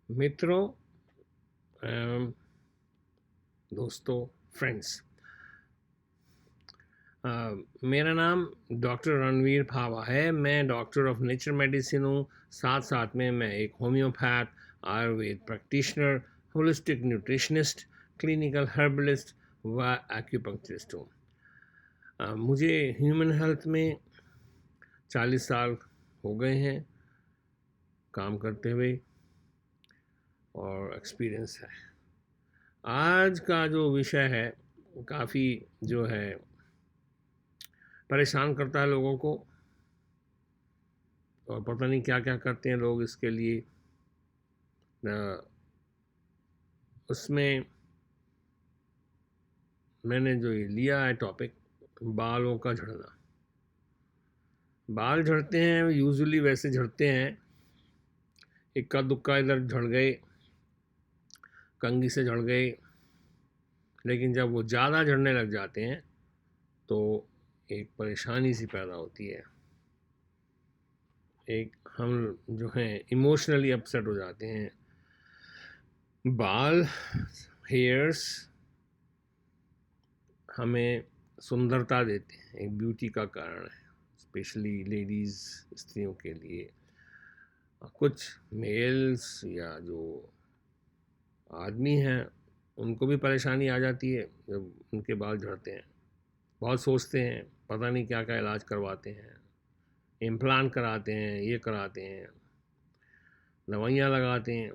मित्रों, अम, दोस्तों, फ्रेंड्स, मेरा नाम डॉक्टर रणवीर भावा है। मैं डॉक्टर ऑफ नेचर मेडिसिन हूँ। साथ साथ में मैं एक homeopath, Ayurveda practitioner, holistic nutritionist, clinical herbalist व एक्यूपंक्चरिस्ट हूँ। मुझे ह्यूमन हेल्थ में 40 साल हो गए हैं काम करते हुए और एक्सपीरियंस है। आज का जो विषय है काफ़ी जो है परेशान करता है लोगों को, और पता नहीं क्या क्या करते हैं लोग इसके लिए। उसमें मैंने जो ये लिया है टॉपिक, बालों का झड़ना। बाल झड़ते हैं, यूजुअली वैसे झड़ते हैं, इक्का दुक्का इधर झड़ गए, कंघी से झड़ गए, लेकिन जब वो ज़्यादा झड़ने लग जाते हैं तो एक परेशानी सी पैदा होती है। एक हम जो हैं इमोशनली अपसेट हो जाते हैं। बाल, हेयर्स हमें सुंदरता देते हैं, एक ब्यूटी का कारण है, स्पेशली लेडीज़, स्त्रियों के लिए। कुछ मेल्स या जो आदमी हैं उनको भी परेशानी आ जाती है जब उनके बाल झड़ते हैं। बहुत सोचते हैं, पता नहीं क्या क्या इलाज करवाते हैं, इम्प्लांट कराते हैं, ये कराते हैं, दवाइयाँ लगाते हैं।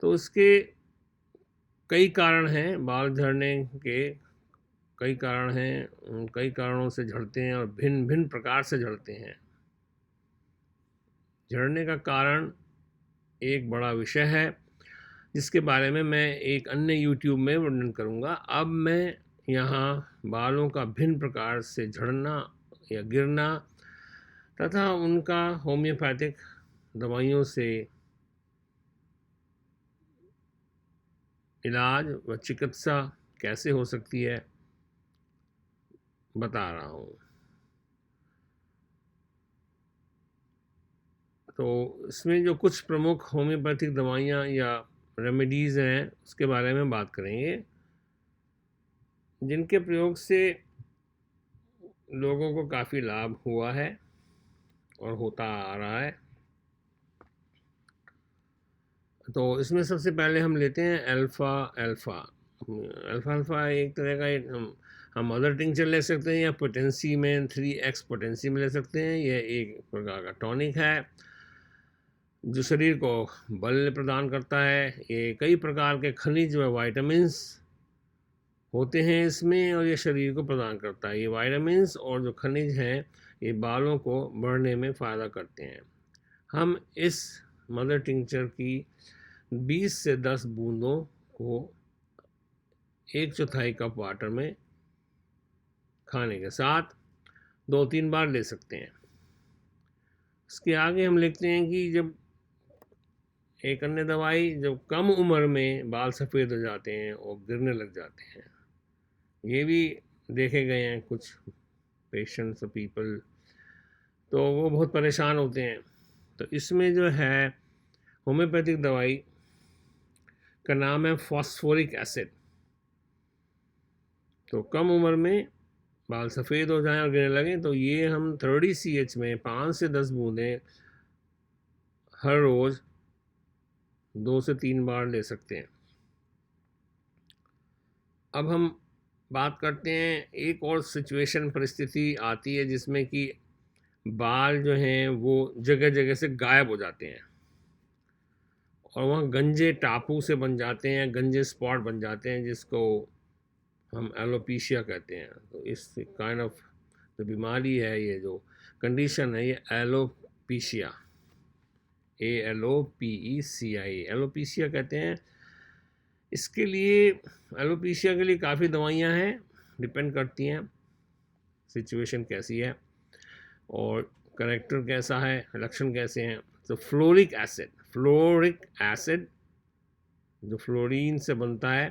तो उसके कई कारण हैं, बाल झड़ने के कई कारण हैं। कई कारणों से झड़ते हैं और भिन्न भिन्न प्रकार से झड़ते हैं। झड़ने का कारण एक बड़ा विषय है जिसके बारे में मैं एक अन्य यूट्यूब में वर्णन करूँगा। अब मैं यहाँ बालों का भिन्न प्रकार से झड़ना या गिरना तथा उनका होम्योपैथिक दवाइयों से इलाज व चिकित्सा कैसे हो सकती है बता रहा हूँ। तो इसमें जो कुछ प्रमुख होम्योपैथिक दवाइयाँ या रेमेडीज़ हैं उसके बारे में बात करेंगे, जिनके प्रयोग से लोगों को काफ़ी लाभ हुआ है और होता आ रहा है। तो इसमें सबसे पहले हम लेते हैं अल्फ़ा अल्फ़ा। अल्फ़ा अल्फ़ा एक तरह का हम मदर टिंचर ले सकते हैं या पोटेंसी में 3x पोटेंसी में ले सकते हैं। यह एक प्रकार का टॉनिक है जो शरीर को बल प्रदान करता है। ये कई प्रकार के खनिज व वाइटामिन्स होते हैं इसमें और ये शरीर को प्रदान करता है। ये वाइटामिन्स और जो खनिज हैं ये बालों को बढ़ने में फ़ायदा करते हैं। हम इस मदर टिंचर की 20 से 10 बूंदों को 1/4 कप वाटर में खाने के साथ 2-3 बार ले सकते हैं। इसके आगे हम लिखते हैं कि जब एक अन्य दवाई, जब कम उम्र में बाल सफ़ेद हो जाते हैं और गिरने लग जाते हैं, ये भी देखे गए हैं कुछ पेशेंट्स और पीपल, तो वो बहुत परेशान होते हैं। तो इसमें जो है होम्योपैथिक दवाई का नाम है फॉस्फोरिक एसिड। तो कम उम्र में बाल सफ़ेद हो जाएं और गिरने लगें तो ये हम 30 CH में 5 से 10 बूंदें हर रोज़ 2 से 3 बार ले सकते हैं। अब हम बात करते हैं, एक और सिचुएशन, परिस्थिति आती है जिसमें कि बाल जो हैं वो जगह जगह से गायब हो जाते हैं और वहाँ गंजे टापू से बन जाते हैं, गंजे स्पॉट बन जाते हैं, जिसको हम एलोपीशिया कहते हैं। तो इस काइंड ऑफ जो बीमारी है, ये जो कंडीशन है, ये एलोपीशिया, ALOPECIA, एलोपीशिया कहते हैं। इसके लिए, एलोपीशिया के लिए काफ़ी दवाइयाँ हैं, डिपेंड करती हैं सिचुएशन कैसी है और करेक्टर कैसा है, लक्षण कैसे हैं। तो फ्लोरिक एसिड जो फ्लोरीन से बनता है,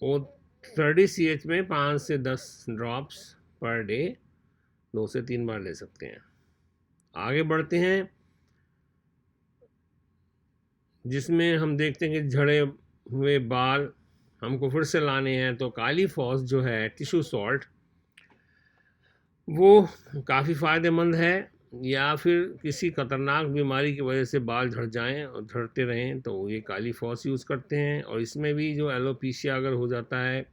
वो 30 CH में 5 से 10 ड्रॉप्स पर डे 2 से 3 बार ले सकते हैं। आगे बढ़ते हैं, जिसमें हम देखते हैं कि झड़े हुए बाल हमको फिर से लाने हैं। तो काली फॉस जो है टिश्यू सॉल्ट, वो काफ़ी फ़ायदेमंद है। या फिर किसी खतरनाक बीमारी की वजह से बाल झड़ जाएं और झड़ते रहें तो ये काली फॉस यूज़ करते हैं। और इसमें भी जो एलोपेशिया अगर हो जाता है,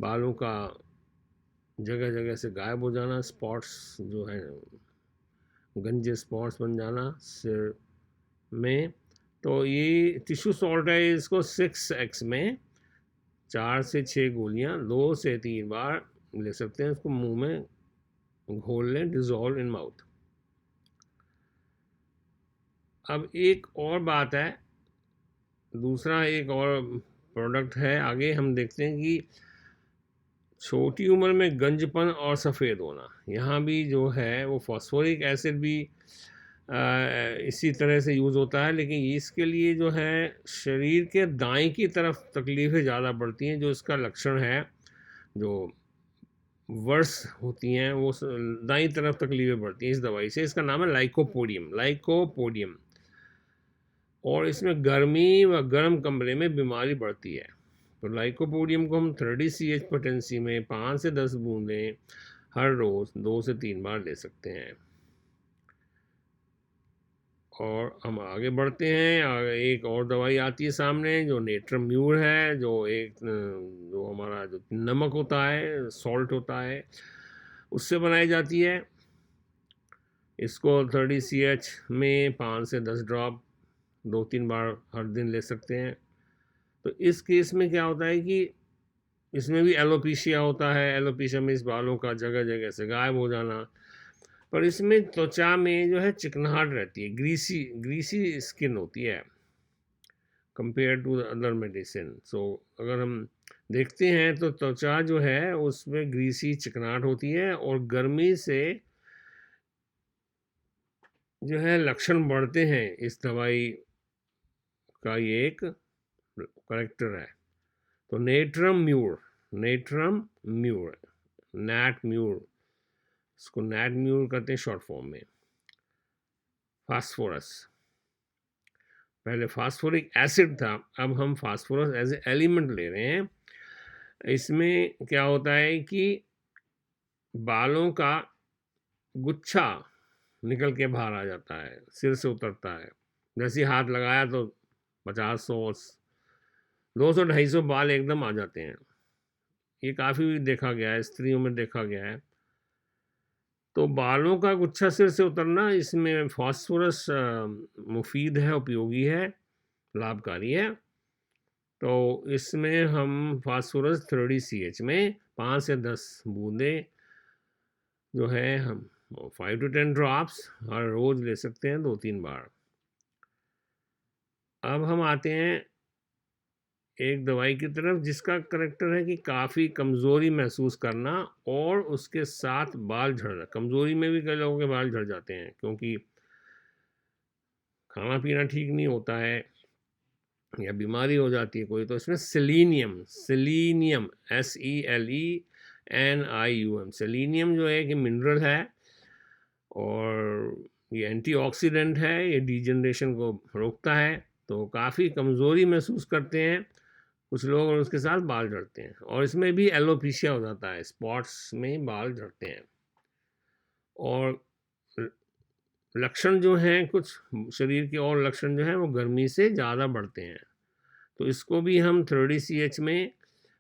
बालों का जगह जगह से गायब हो जाना, स्पॉट्स जो है गंजे स्पॉट्स बन जाना सिर में, तो ये टिश्यू सॉल्ट है। इसको 6x में 4 से 6 गोलियां 2 से 3 बार ले सकते हैं। इसको मुंह में घोल लें, डिज़ोल्व इन माउथ। अब एक और बात है, दूसरा एक और प्रोडक्ट है। आगे हम देखते हैं कि छोटी उम्र में गंजपन और सफ़ेद होना, यहाँ भी जो है वो फॉस्फोरिक एसिड भी इसी तरह से यूज़ होता है। लेकिन इसके लिए जो है शरीर के दाएं की तरफ तकलीफ़ें ज़्यादा बढ़ती हैं। जो इसका लक्षण है, जो वर्स होती हैं, वो दाईं तरफ तकलीफ़ें बढ़ती हैं इस दवाई से। इसका नाम है लाइकोपोडियम। और इसमें गर्मी व गर्म कमरे में बीमारी बढ़ती है। तो लाइकोपोडियम को हम 30 CH पोटेंसी में 5 से 10 बूंदें हर रोज़ 2 से 3 बार ले सकते हैं। और हम आगे बढ़ते हैं, एक और दवाई आती है सामने जो नेट्रम म्यूर है, जो हमारा जो नमक होता है, सॉल्ट होता है, उससे बनाई जाती है। इसको 30 CH में 5 से 10 ड्रॉप 2-3 बार हर दिन ले सकते हैं। तो इस केस में क्या होता है कि इसमें भी एलोपेशिया होता है। एलोपेशिया में इस बालों का जगह जगह से गायब हो जाना, पर इसमें त्वचा में जो है चिकनाहट रहती है, ग्रीसी स्किन होती है कंपेयर टू अदर मेडिसिन। सो अगर हम देखते हैं तो त्वचा जो है उसमें ग्रीसी चिकनाहट होती है और गर्मी से जो है लक्षण बढ़ते हैं। इस दवाई का ये एक करेक्टर है। तो नेट्रम म्यूर, नैट म्यूर, इसको नैट म्यूर कहते हैं शॉर्ट फॉर्म में। फास्फोरस, पहले फास्फोरिक एसिड था, अब हम फास्फोरस एज ए एलिमेंट ले रहे हैं। इसमें क्या होता है कि बालों का गुच्छा निकल के बाहर आ जाता है, सिर से उतरता है। जैसे हाथ लगाया तो 50, 100, 200, 250 बाल एकदम आ जाते हैं। ये काफ़ी देखा गया है, स्त्रियों में देखा गया है। तो बालों का गुच्छा सिर से उतरना, इसमें फास्फोरस मुफीद है, उपयोगी है, लाभकारी है। तो इसमें हम फास्फोरस 30 CH में 5 से 10 बूंदे जो है हम 5 to 10 ड्रॉप्स हर रोज़ ले सकते हैं 2-3 बार। अब हम आते हैं एक दवाई की तरफ जिसका करेक्टर है कि काफ़ी कमज़ोरी महसूस करना और उसके साथ बाल झड़ना। कमज़ोरी में भी कई लोगों के बाल झड़ जाते हैं क्योंकि खाना पीना ठीक नहीं होता है या बीमारी हो जाती है कोई। तो इसमें सेलेनियम, SELENIUM, सेलेनियम जो है कि मिनरल है और ये एंटीऑक्सीडेंट है, ये डिजनरेशन को रोकता है। तो काफ़ी कमज़ोरी महसूस करते हैं कुछ लोग और उसके साथ बाल झड़ते हैं। और इसमें भी एलोपेशिया हो जाता है, स्पॉट्स में बाल झड़ते हैं। और लक्षण जो हैं, कुछ शरीर के और लक्षण जो हैं वो गर्मी से ज़्यादा बढ़ते हैं। तो इसको भी हम 30 CH में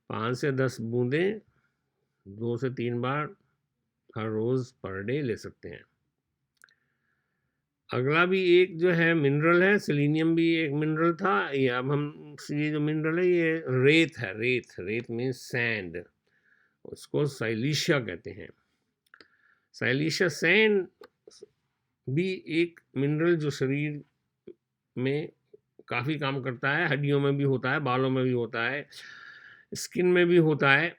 5 से 10 बूंदें 2 से 3 बार हर रोज़ पर डे ले सकते हैं। अगला भी एक जो है मिनरल है, सेलेनियम भी एक मिनरल था। ये अब हम ये जो मिनरल है ये रेत है। रेत मीन्स सैंड, उसको साइलिशिया कहते हैं। साइलिशिया सैंड भी एक मिनरल जो शरीर में काफ़ी काम करता है, हड्डियों में भी होता है, बालों में भी होता है, स्किन में भी होता है।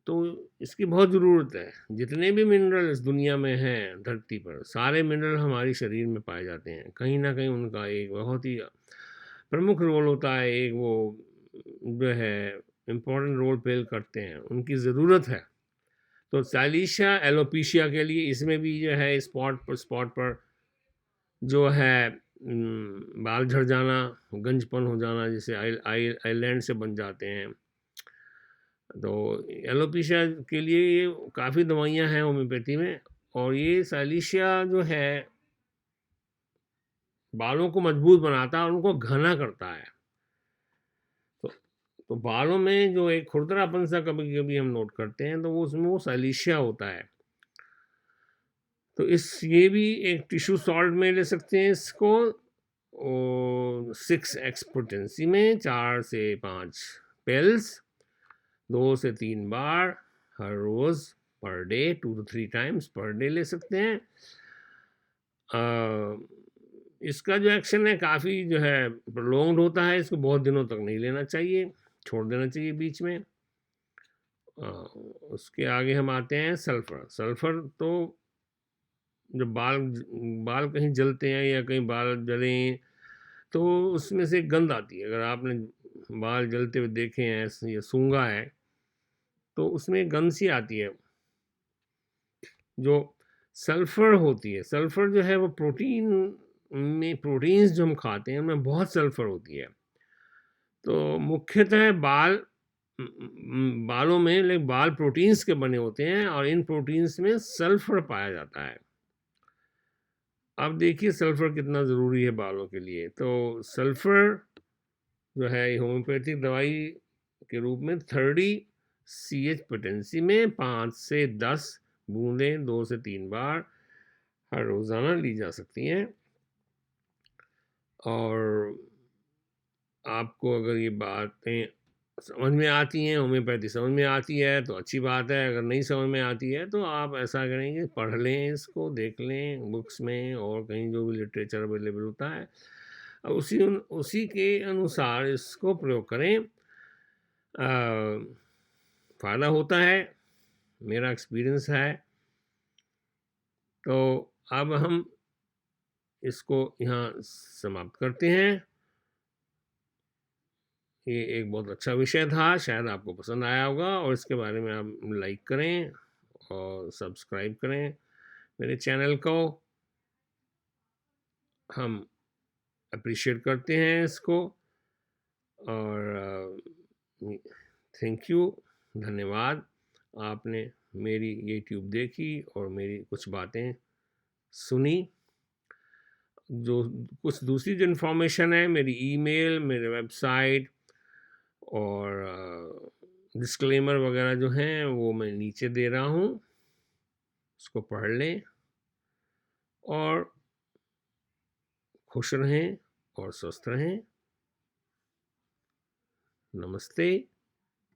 तो इसकी बहुत ज़रूरत है। जितने भी मिनरल इस दुनिया में हैं धरती पर, सारे मिनरल हमारे शरीर में पाए जाते हैं। कहीं ना कहीं उनका एक बहुत ही प्रमुख रोल होता है, एक वो जो है इम्पोर्टेंट रोल प्ले करते हैं, उनकी ज़रूरत है। तो साइलिशिया एलोपेशिया के लिए इसमें भी जो है स्पॉट पर जो है बाल झड़ जाना, गंजपन हो जाना, जैसे आइलैंड से बन जाते हैं। तो एलोपेशिया के लिए ये काफ़ी दवाइयाँ हैं होम्योपैथी में, और ये साइलिशिया जो है बालों को मजबूत बनाता है और उनको घना करता है। तो तो बालों में जो एक खुरदरापन सा कभी-कभी हम नोट करते हैं, तो वो उसमें वो साइलिशिया होता है। तो ये भी एक टिश्यू सॉल्ट में ले सकते हैं इसको, और 6x पोटेंसी में 4 से 5 पिल्स 2 से 3 बार हर रोज़ per day, 2 to 3 times per day ले सकते हैं। इसका जो एक्शन है काफ़ी जो है प्रोलॉन्ग्ड होता है, इसको बहुत दिनों तक नहीं लेना चाहिए, छोड़ देना चाहिए बीच में। उसके आगे हम आते हैं सल्फ़र। सल्फ़र तो जब बाल कहीं जलते हैं या कहीं बाल जलें, तो उसमें से गंध आती है। अगर आपने बाल जलते हुए देखे हैं या सूंघा है, तो उसमें गंध सी आती है। जो सल्फ़र होती है, सल्फ़र जो है वो प्रोटीन्स जो हम खाते हैं उनमें बहुत सल्फ़र होती है। तो मुख्यतः बालों में बाल प्रोटीन्स के बने होते हैं, और इन प्रोटीन्स में सल्फ़र पाया जाता है। अब देखिए सल्फ़र कितना ज़रूरी है बालों के लिए। तो सल्फ़र जो है होम्योपैथिक दवाई के रूप में 30 CH पोटेंसी में 5 से 10 बूंदें 2 से 3 बार हर रोज़ाना ली जा सकती हैं। और आपको अगर ये बातें समझ में आती हैं, होम्योपैथी समझ में आती है, तो अच्छी बात है। अगर नहीं समझ में आती है तो आप ऐसा करेंगे, पढ़ लें, इसको देख लें बुक्स में और कहीं जो भी लिटरेचर अवेलेबल होता है, उसी के अनुसार इसको प्रयोग करें। फ़ायदा होता है, मेरा एक्सपीरियंस है। तो अब हम इसको यहाँ समाप्त करते हैं। ये एक बहुत अच्छा विषय था, शायद आपको पसंद आया होगा, और इसके बारे में आप लाइक करें और सब्सक्राइब करें मेरे चैनल को। हम अप्रिशिएट करते हैं इसको, और थैंक यू, धन्यवाद। आपने मेरी यूट्यूब देखी और मेरी कुछ बातें सुनी। जो कुछ दूसरी जो इन्फॉर्मेशन है, मेरी ईमेल, मेरे वेबसाइट और डिस्क्लेमर वगैरह जो हैं वो मैं नीचे दे रहा हूँ, उसको पढ़ लें और खुश रहें और स्वस्थ रहें। नमस्ते।